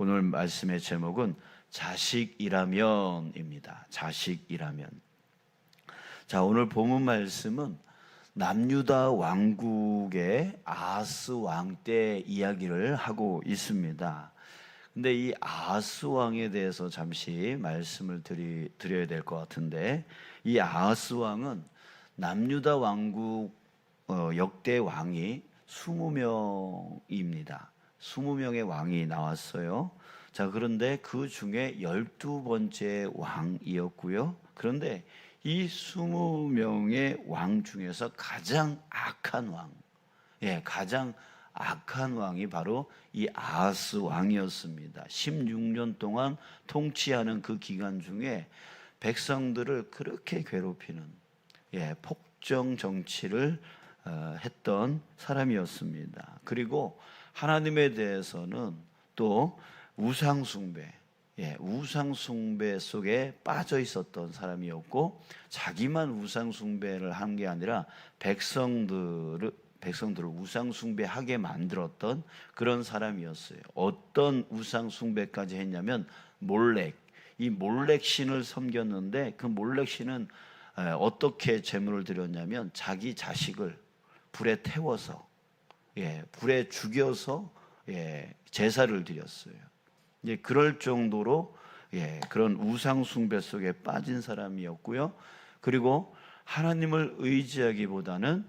오늘 말씀의 제목은 자식이라면입니다. 자식이라면. 자, 오늘 본문 말씀은 남유다 왕국의 아하스 왕 때 이야기를 하고 있습니다. 근데 이 아하스 왕에 대해서 잠시 말씀을 드려야 될 것 같은데, 이 아하스 왕은 남유다 왕국 역대 왕이 20명입니다. 20명의 왕이 나왔어요. 자, 그런데 그 중에 12번째 왕이었고요. 그런데 이 20명의 왕 중에서 가장 악한 왕, 가장 악한 왕이 바로 이 아하스 왕이었습니다. 16년 동안 통치하는 그 기간 중에 백성들을 그렇게 괴롭히는 폭정 정치를 했던 사람이었습니다. 그리고 하나님에 대해서는 또 우상숭배, 우상숭배 속에 빠져 있었던 사람이었고, 자기만 우상숭배를 한 게 아니라 백성들을 우상숭배하게 만들었던 그런 사람이었어요. 어떤 우상숭배까지 했냐면 이 몰렉 신을 섬겼는데, 그 몰렉 신은 어떻게 제물을 드렸냐면 자기 자식을 불에 태워서 불에 죽여서 제사를 드렸어요. 그럴 정도로 그런 우상 숭배 속에 빠진 사람이었고요. 그리고 하나님을 의지하기보다는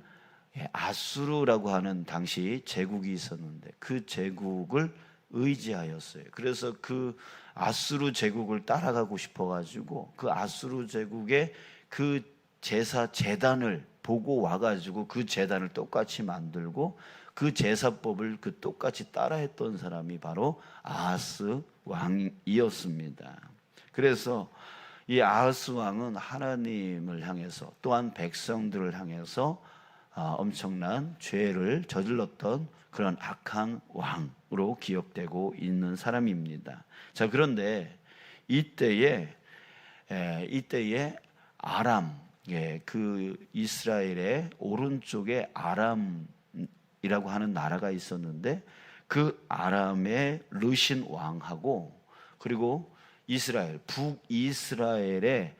아수르라고 하는 당시 제국이 있었는데 그 제국을 의지하였어요. 그래서 그 아수르 제국을 따라가고 싶어가지고 그 아수르 제국의 그 제단을 보고 와가지고 그 제단을 똑같이 만들고 그 제사법을 똑같이 따라했던 사람이 바로 아하스 왕이었습니다. 그래서 이 아하스 왕은 하나님을 향해서 또한 백성들을 향해서 엄청난 죄를 저질렀던 그런 악한 왕으로 기억되고 있는 사람입니다. 자, 그런데 이때에 아람, 그 이스라엘의 오른쪽에 아람이라고 하는 나라가 있었는데, 그 아람의 르신 왕하고 그리고 북이스라엘의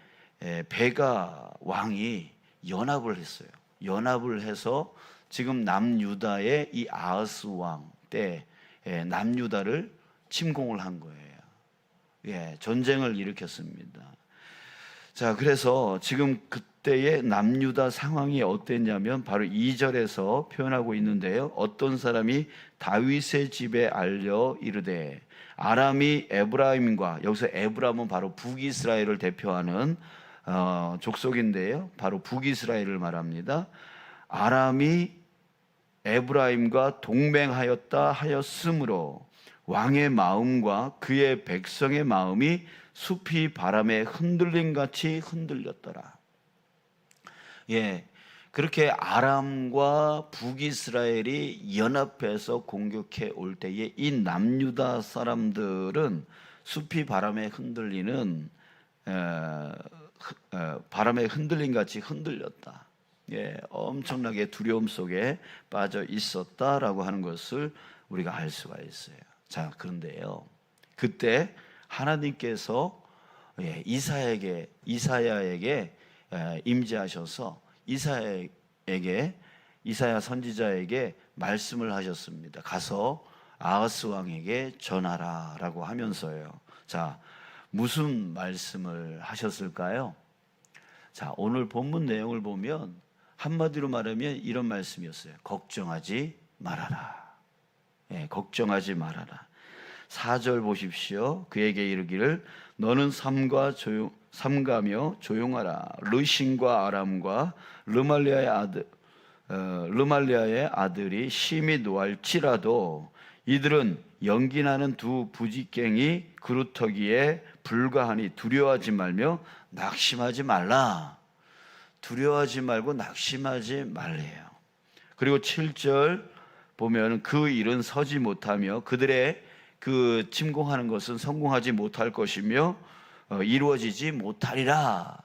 베가 왕이 연합을 했어요. 연합을 해서 지금 남유다의 이 아하스 왕 때 남유다를 침공을 한 거예요. 전쟁을 일으켰습니다. 자, 그래서 지금 그때의 남유다 상황이 어땠냐면 바로 2절에서 표현하고 있는데요. 어떤 사람이 다윗의 집에 알려 이르되 아람이 에브라임과, 여기서 에브라임은 바로 북이스라엘을 대표하는 족속인데요. 바로 북이스라엘을 말합니다. 아람이 에브라임과 동맹하였다 하였으므로 왕의 마음과 그의 백성의 마음이 숲이 바람에 흔들림같이 흔들렸더라. 그렇게 아람과 북이스라엘이 연합해서 공격해 올 때에 이 남유다 사람들은 숲이 바람에 흔들리는 바람에 흔들림같이 흔들렸다. 엄청나게 두려움 속에 빠져 있었다라고 하는 것을 우리가 알 수가 있어요. 자, 그런데요, 그때 하나님께서 이사야에게 임재하셔서 이사야 선지자에게 말씀을 하셨습니다. 가서 아하스 왕에게 전하라라고 하면서요. 자, 무슨 말씀을 하셨을까요? 자, 오늘 본문 내용을 보면 한마디로 말하면 이런 말씀이었어요. 걱정하지 말아라. 걱정하지 말아라. 4절 보십시오. 그에게 이르기를 너는 삼가며 조용하라. 르신과 아람과 르말리아의 아들이 심히 노할지라도 이들은 연기나는 두 부지깽이 그루터기에 불과하니 두려워하지 말며 낙심하지 말라. 두려워하지 말고 낙심하지 말래요. 그리고 7절 보면 그 일은 서지 못하며 그들의 그 침공하는 것은 성공하지 못할 것이며 이루어지지 못하리라.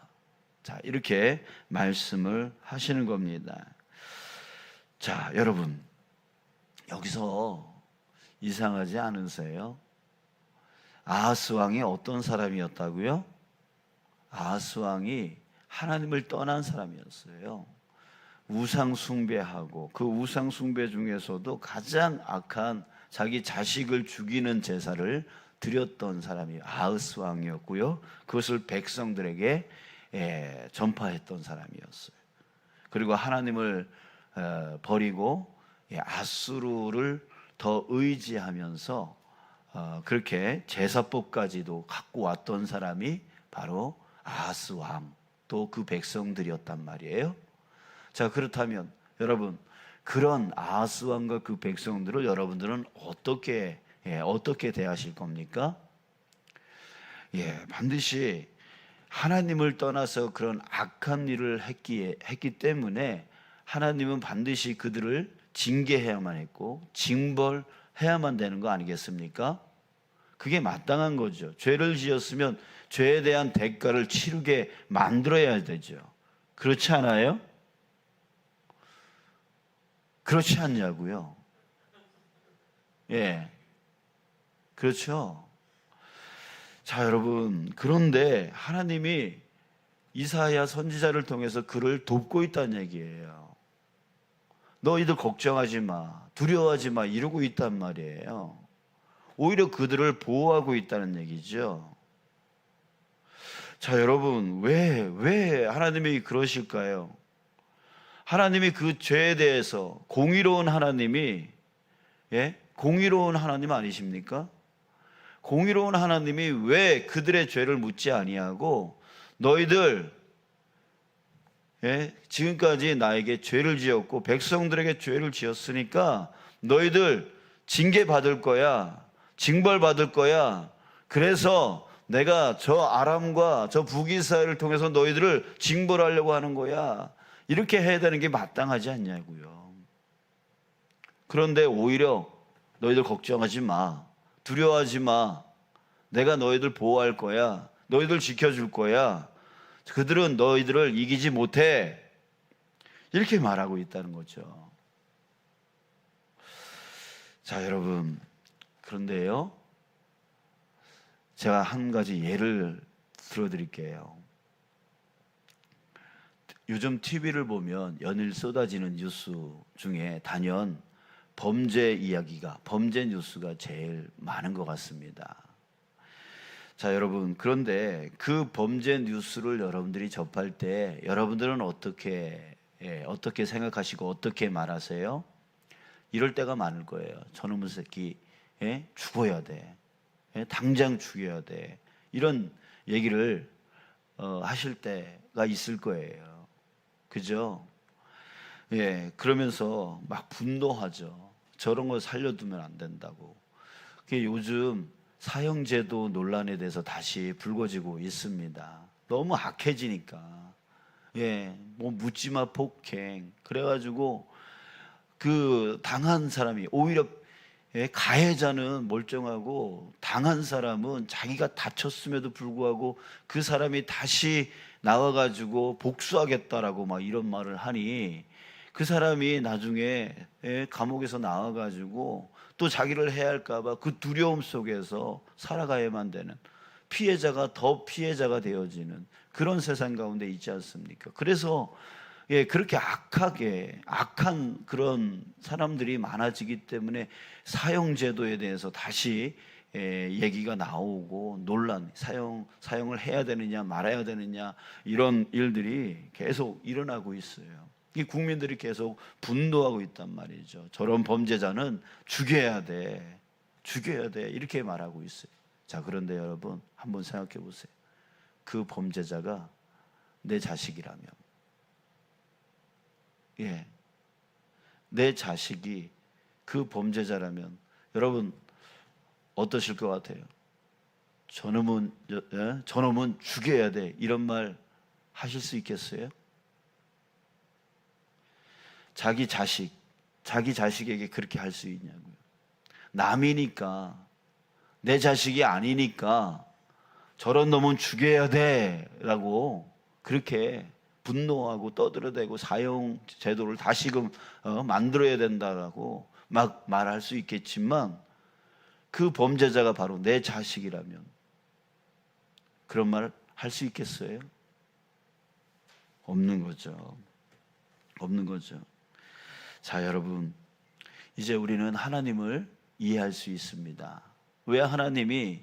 자, 이렇게 말씀을 하시는 겁니다. 자, 여러분, 여기서 이상하지 않으세요? 아하스 왕이 어떤 사람이었다고요? 아하스 왕이 하나님을 떠난 사람이었어요. 우상 숭배하고 그 우상 숭배 중에서도 가장 악한 자기 자식을 죽이는 제사를 드렸던 사람이 아하스 왕이었고요. 그것을 백성들에게 전파했던 사람이었어요. 그리고 하나님을 버리고 아수르를 더 의지하면서 그렇게 제사법까지도 갖고 왔던 사람이 바로 아하스 왕, 또 그 백성들이었단 말이에요. 자, 그렇다면 여러분, 그런 아하스 왕과 그 백성들을 여러분들은 어떻게 대하실 겁니까? 반드시 하나님을 떠나서 그런 악한 일을 했기 때문에 하나님은 반드시 그들을 징계해야만 했고 징벌해야만 되는 거 아니겠습니까? 그게 마땅한 거죠. 죄를 지었으면 죄에 대한 대가를 치르게 만들어야 되죠. 그렇지 않아요? 그렇지 않냐고요? 그렇죠. 자, 여러분, 그런데 하나님이 이사야 선지자를 통해서 그를 돕고 있다는 얘기예요. 너희들 걱정하지 마, 두려워하지 마 이러고 있단 말이에요. 오히려 그들을 보호하고 있다는 얘기죠. 자, 여러분, 왜 하나님이 그러실까요? 하나님이 그 죄에 대해서 공의로운 하나님이, 공의로운 하나님 아니십니까? 공의로운 하나님이 왜 그들의 죄를 묻지 아니하고 너희들 지금까지 나에게 죄를 지었고 백성들에게 죄를 지었으니까 너희들 징계 받을 거야, 징벌 받을 거야. 그래서 내가 저 아람과 저 북이스라엘을 통해서 너희들을 징벌하려고 하는 거야. 이렇게 해야 되는 게 마땅하지 않냐고요. 그런데 오히려 너희들 걱정하지 마, 두려워하지 마, 내가 너희들 보호할 거야, 너희들 지켜줄 거야, 그들은 너희들을 이기지 못해, 이렇게 말하고 있다는 거죠. 자, 여러분, 그런데요, 제가 한 가지 예를 들어드릴게요. 요즘 TV를 보면 연일 쏟아지는 뉴스 중에 단연 범죄 이야기가, 범죄 뉴스가 제일 많은 것 같습니다. 자, 여러분, 그런데 그 범죄 뉴스를 여러분들이 접할 때 여러분들은 어떻게 생각하시고 어떻게 말하세요? 이럴 때가 많을 거예요. 저놈의 새끼 죽어야 돼, 당장 죽여야 돼, 이런 얘기를 하실 때가 있을 거예요. 그죠? 그러면서 막 분노하죠. 저런 거 살려두면 안 된다고. 요즘 사형제도 논란에 대해서 다시 불거지고 있습니다. 너무 악해지니까. 뭐 묻지마 폭행. 그래가지고 그 당한 사람이 오히려 가해자는 멀쩡하고 당한 사람은 자기가 다쳤음에도 불구하고 그 사람이 다시 나와가지고 복수하겠다라고 막 이런 말을 하니 그 사람이 나중에 감옥에서 나와가지고 또 자기를 해야 할까봐 그 두려움 속에서 살아가야만 되는, 피해자가 더 피해자가 되어지는 그런 세상 가운데 있지 않습니까? 그래서 그렇게 악한 그런 사람들이 많아지기 때문에 사형제도에 대해서 다시 얘기가 나오고 논란, 사형을 해야 되느냐 말아야 되느냐 이런 일들이 계속 일어나고 있어요. 이 국민들이 계속 분노하고 있단 말이죠. 저런 범죄자는 죽여야 돼 이렇게 말하고 있어요. 자, 그런데 여러분 한번 생각해 보세요. 그 범죄자가 내 자식이라면, 내 자식이 그 범죄자라면 여러분 어떠실 것 같아요? 저놈은 죽여야 돼 이런 말 하실 수 있겠어요? 자기 자식에게 그렇게 할 수 있냐고요. 남이니까, 내 자식이 아니니까 저런 놈은 죽여야 돼 라고 그렇게 분노하고 떠들어대고 사형 제도를 다시금 만들어야 된다라고 막 말할 수 있겠지만 그 범죄자가 바로 내 자식이라면 그런 말 할 수 있겠어요? 없는 거죠. 없는 거죠. 자, 여러분, 이제 우리는 하나님을 이해할 수 있습니다. 왜 하나님이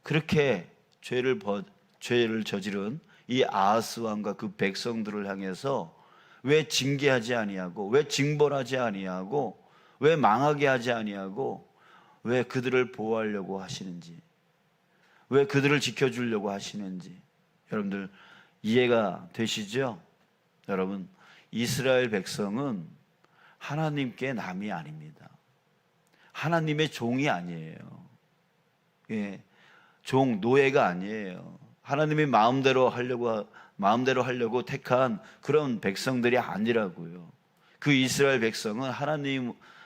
그렇게 죄를 저지른 이 아하스 왕과 그 백성들을 향해서 왜 징계하지 아니하고, 왜 징벌하지 아니하고, 왜 망하게 하지 아니하고, 왜 그들을 보호하려고 하시는지, 왜 그들을 지켜주려고 하시는지 여러분들 이해가 되시죠? 여러분, 이스라엘 백성은 하나님께 남이 아닙니다. 하나님의 종이 아니에요. 예, 노예가 아니에요. 하나님이 마음대로 하려고 택한 그런 백성들이 아니라고요. 그 이스라엘 백성은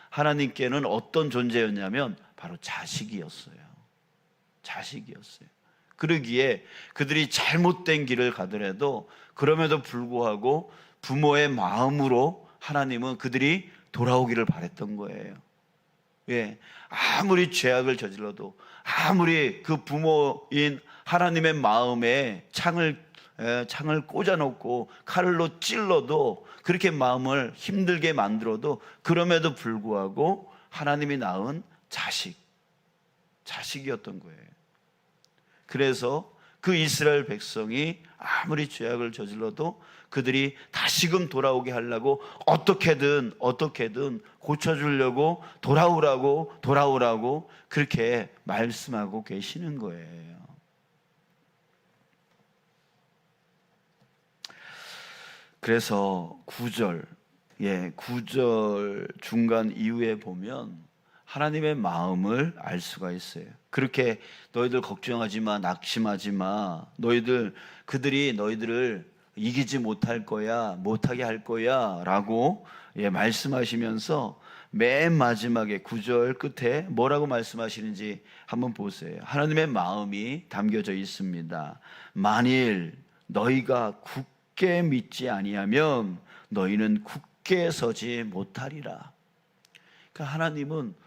하나님께는 어떤 존재였냐면 바로 자식이었어요. 그러기에 그들이 잘못된 길을 가더라도 그럼에도 불구하고 부모의 마음으로 하나님은 그들이 돌아오기를 바랬던 거예요. 예, 아무리 죄악을 저질러도, 아무리 그 부모인 하나님의 마음에 창을 꽂아놓고 칼로 찔러도, 그렇게 마음을 힘들게 만들어도 그럼에도 불구하고 하나님이 낳은 자식이었던 거예요. 그래서 그 이스라엘 백성이 아무리 죄악을 저질러도 그들이 다시금 돌아오게 하려고 어떻게든 고쳐주려고 돌아오라고 그렇게 말씀하고 계시는 거예요. 그래서 9절 중간 이후에 보면 하나님의 마음을 알 수가 있어요. 그렇게 너희들 걱정하지 마, 낙심하지 마. 그들이 너희들을 이기지 못하게 할 거야 라고 말씀하시면서 맨 마지막에 9절 끝에 뭐라고 말씀하시는지 한번 보세요. 하나님의 마음이 담겨져 있습니다. 만일 너희가 굳게 믿지 아니하면 너희는 굳게 서지 못하리라. 그러니까 하나님은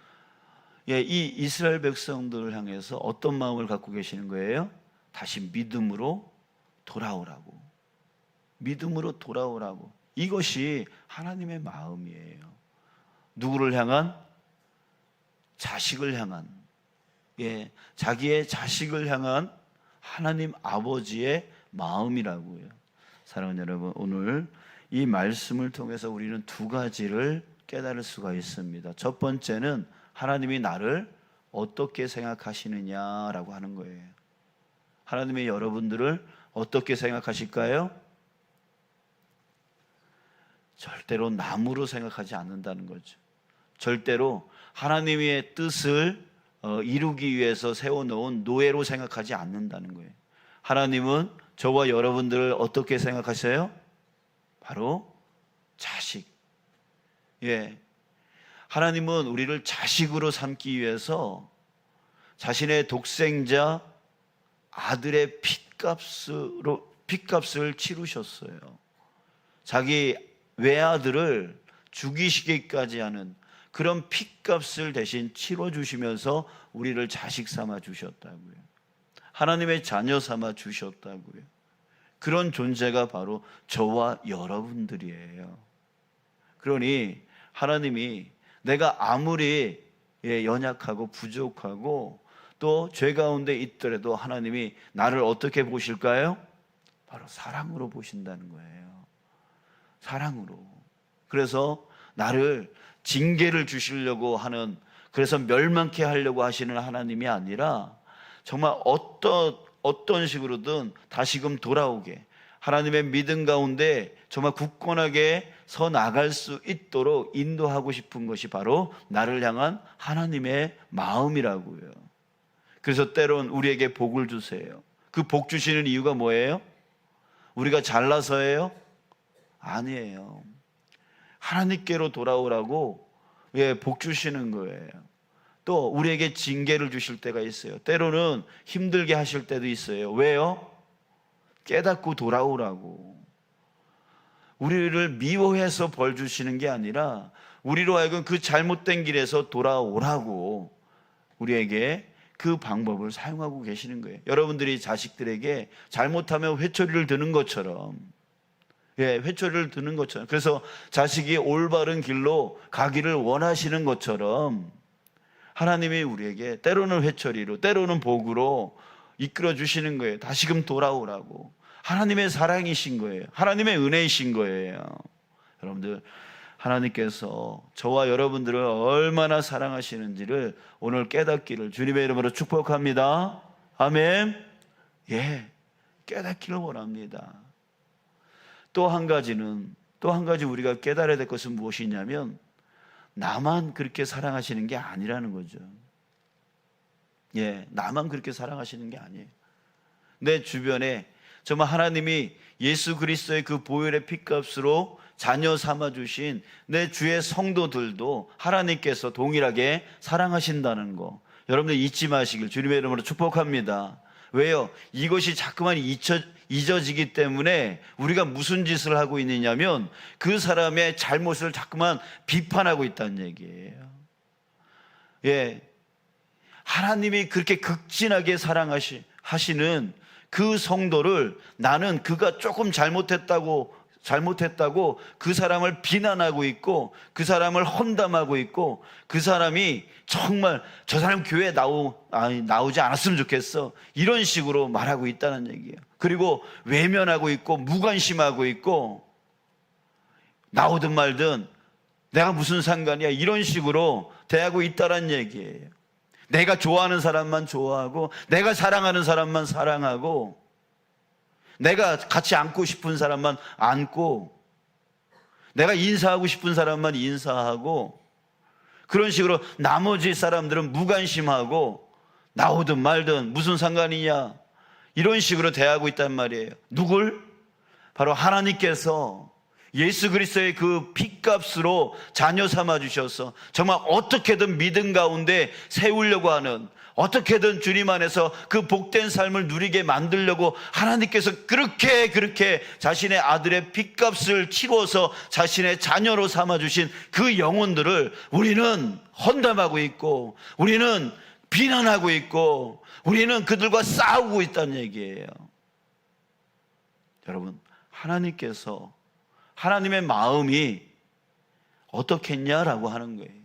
이 이스라엘 백성들을 향해서 어떤 마음을 갖고 계시는 거예요? 다시 믿음으로 돌아오라고. 이것이 하나님의 마음이에요. 누구를 향한? 자식을 향한, 자기의 자식을 향한 하나님 아버지의 마음이라고요. 사랑하는 여러분, 오늘 이 말씀을 통해서 우리는 두 가지를 깨달을 수가 있습니다. 첫 번째는 하나님이 나를 어떻게 생각하시느냐라고 하는 거예요. 하나님이 여러분들을 어떻게 생각하실까요? 절대로 남으로 생각하지 않는다는 거죠. 절대로 하나님의 뜻을 이루기 위해서 세워놓은 노예로 생각하지 않는다는 거예요. 하나님은 저와 여러분들을 어떻게 생각하세요? 바로 자식. 하나님은 우리를 자식으로 삼기 위해서 자신의 독생자 아들의 핏값을 치르셨어요. 자기 외아들을 죽이시기까지 하는 그런 핏값을 대신 치러주시면서 우리를 자식 삼아 주셨다고요. 하나님의 자녀 삼아 주셨다고요. 그런 존재가 바로 저와 여러분들이에요. 그러니 하나님이 내가 아무리 연약하고 부족하고 또 죄 가운데 있더라도 하나님이 나를 어떻게 보실까요? 바로 사랑으로 보신다는 거예요. 사랑으로. 그래서 나를 징계를 주시려고 하는, 그래서 멸망케 하려고 하시는 하나님이 아니라 정말 어떤 식으로든 다시금 돌아오게, 하나님의 믿음 가운데 정말 굳건하게 서 나갈 수 있도록 인도하고 싶은 것이 바로 나를 향한 하나님의 마음이라고요. 그래서 때론 우리에게 복을 주세요. 그 복 주시는 이유가 뭐예요? 우리가 잘나서예요? 아니에요. 하나님께로 돌아오라고 복 주시는 거예요. 또 우리에게 징계를 주실 때가 있어요. 때로는 힘들게 하실 때도 있어요. 왜요? 깨닫고 돌아오라고. 우리를 미워해서 벌 주시는 게 아니라 우리로 하여금 그 잘못된 길에서 돌아오라고 우리에게 그 방법을 사용하고 계시는 거예요. 여러분들이 자식들에게 잘못하면 회초리를 드는 것처럼, 회초리를 드는 것처럼, 그래서 자식이 올바른 길로 가기를 원하시는 것처럼 하나님이 우리에게 때로는 회초리로, 때로는 복으로 이끌어 주시는 거예요. 다시금 돌아오라고. 하나님의 사랑이신 거예요. 하나님의 은혜이신 거예요. 여러분들, 하나님께서 저와 여러분들을 얼마나 사랑하시는지를 오늘 깨닫기를 주님의 이름으로 축복합니다. 아멘. 깨닫기를 원합니다. 또 한 가지 우리가 깨달아야 될 것은 무엇이냐면, 나만 그렇게 사랑하시는 게 아니라는 거죠. 나만 그렇게 사랑하시는 게 아니에요. 내 주변에 정말 하나님이 예수 그리스도의 그 보혈의 피값으로 자녀 삼아주신 내 주의 성도들도 하나님께서 동일하게 사랑하신다는 거, 여러분들 잊지 마시길 주님의 이름으로 축복합니다. 왜요? 이것이 자꾸만 잊어지기 때문에 우리가 무슨 짓을 하고 있느냐면 그 사람의 잘못을 자꾸만 비판하고 있다는 얘기예요. 하나님이 그렇게 극진하게 사랑하시는 그 성도를 나는 그가 조금 잘못했다고 그 사람을 비난하고 있고, 그 사람을 험담하고 있고, 그 사람이 정말 저 사람 교회에 나오지 않았으면 좋겠어, 이런 식으로 말하고 있다는 얘기예요. 그리고 외면하고 있고 무관심하고 있고, 나오든 말든 내가 무슨 상관이야, 이런 식으로 대하고 있다는 얘기예요. 내가 좋아하는 사람만 좋아하고, 내가 사랑하는 사람만 사랑하고, 내가 같이 앉고 싶은 사람만 앉고, 내가 인사하고 싶은 사람만 인사하고, 그런 식으로 나머지 사람들은 무관심하고 나오든 말든 무슨 상관이냐, 이런 식으로 대하고 있단 말이에요. 누굴? 바로 하나님께서 예수 그리스도의 그 피값으로 자녀 삼아 주셔서 정말 어떻게든 믿음 가운데 세우려고 하는, 어떻게든 주님 안에서 그 복된 삶을 누리게 만들려고 하나님께서 그렇게 자신의 아들의 핏값을 치루어서 자신의 자녀로 삼아주신 그 영혼들을 우리는 험담하고 있고, 우리는 비난하고 있고, 우리는 그들과 싸우고 있다는 얘기예요. 여러분, 하나님께서 하나님의 마음이 어떻겠냐라고 하는 거예요.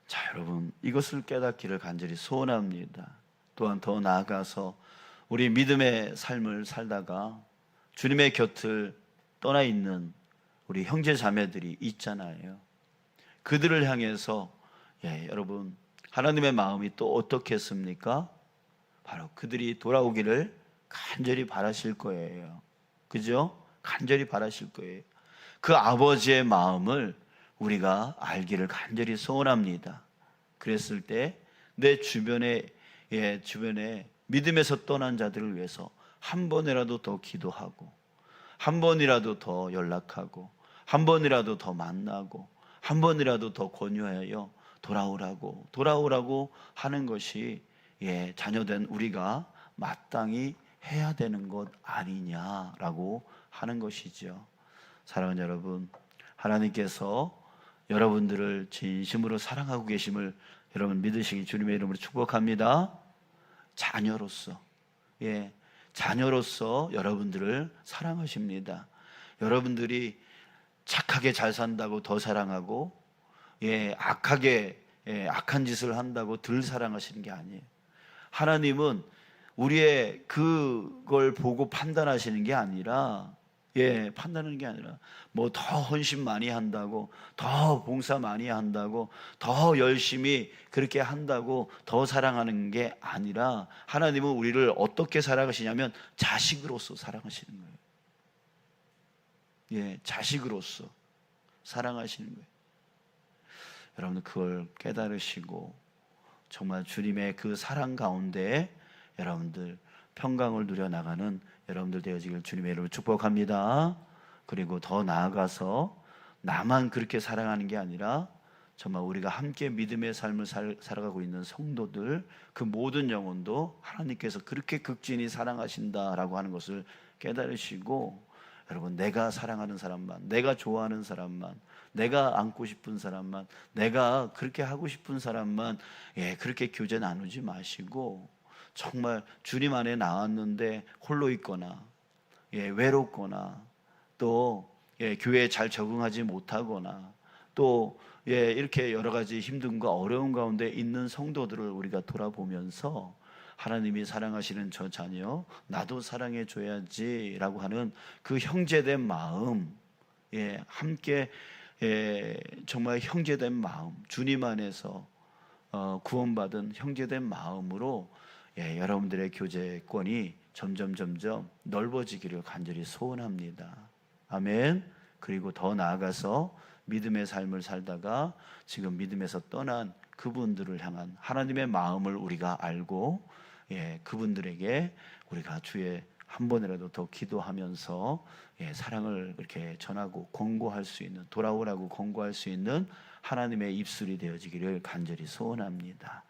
자, 여러분, 이것을 깨닫기를 간절히 소원합니다. 또한 더 나아가서 우리 믿음의 삶을 살다가 주님의 곁을 떠나 있는 우리 형제 자매들이 있잖아요. 그들을 향해서 여러분, 하나님의 마음이 또 어떻겠습니까? 바로 그들이 돌아오기를 간절히 바라실 거예요. 그죠? 간절히 바라실 거예요. 그 아버지의 마음을 우리가 알기를 간절히 소원합니다. 그랬을 때 내 주변에 믿음에서 떠난 자들을 위해서 한 번이라도 더 기도하고, 한 번이라도 더 연락하고, 한 번이라도 더 만나고, 한 번이라도 더 권유하여 돌아오라고 하는 것이 자녀된 우리가 마땅히 해야 되는 것 아니냐라고 하는 것이죠. 사랑하는 여러분, 하나님께서 여러분들을 진심으로 사랑하고 계심을 여러분 믿으시기 주님의 이름으로 축복합니다. 자녀로서 여러분들을 사랑하십니다. 여러분들이 착하게 잘 산다고 더 사랑하고, 악한 짓을 한다고 덜 사랑하시는 게 아니에요. 하나님은 우리의 그걸 보고 판단하시는 게 아니라, 판단하는 게 아니라 뭐 더 헌신 많이 한다고, 더 봉사 많이 한다고, 더 열심히 그렇게 한다고 더 사랑하는 게 아니라, 하나님은 우리를 어떻게 사랑하시냐면 자식으로서 사랑하시는 거예요. 자식으로서 사랑하시는 거예요. 여러분, 그걸 깨달으시고 정말 주님의 그 사랑 가운데 여러분들 평강을 누려나가는 여러분들 되어지길 주님의 이름으로 축복합니다. 그리고 더 나아가서 나만 그렇게 사랑하는 게 아니라 정말 우리가 함께 믿음의 삶을 살아가고 있는 성도들, 그 모든 영혼도 하나님께서 그렇게 극진히 사랑하신다라고 하는 것을 깨달으시고, 여러분, 내가 사랑하는 사람만, 내가 좋아하는 사람만, 내가 안고 싶은 사람만, 내가 그렇게 하고 싶은 사람만, 그렇게 교제 나누지 마시고, 정말 주님 안에 나왔는데 홀로 있거나, 외롭거나, 또 교회에 잘 적응하지 못하거나, 또 이렇게 여러 가지 힘듦과 어려운 가운데 있는 성도들을 우리가 돌아보면서 하나님이 사랑하시는 저 자녀 나도 사랑해 줘야지라고 하는 그 형제된 마음, 함께 정말 형제된 마음, 주님 안에서 구원받은 형제된 마음으로 여러분들의 교제권이 점점 넓어지기를 간절히 소원합니다. 아멘. 그리고 더 나아가서 믿음의 삶을 살다가 지금 믿음에서 떠난 그분들을 향한 하나님의 마음을 우리가 알고, 그분들에게 우리가 주에 한 번이라도 더 기도하면서 사랑을 이렇게 전하고 권고할 수 있는, 돌아오라고 권고할 수 있는 하나님의 입술이 되어지기를 간절히 소원합니다.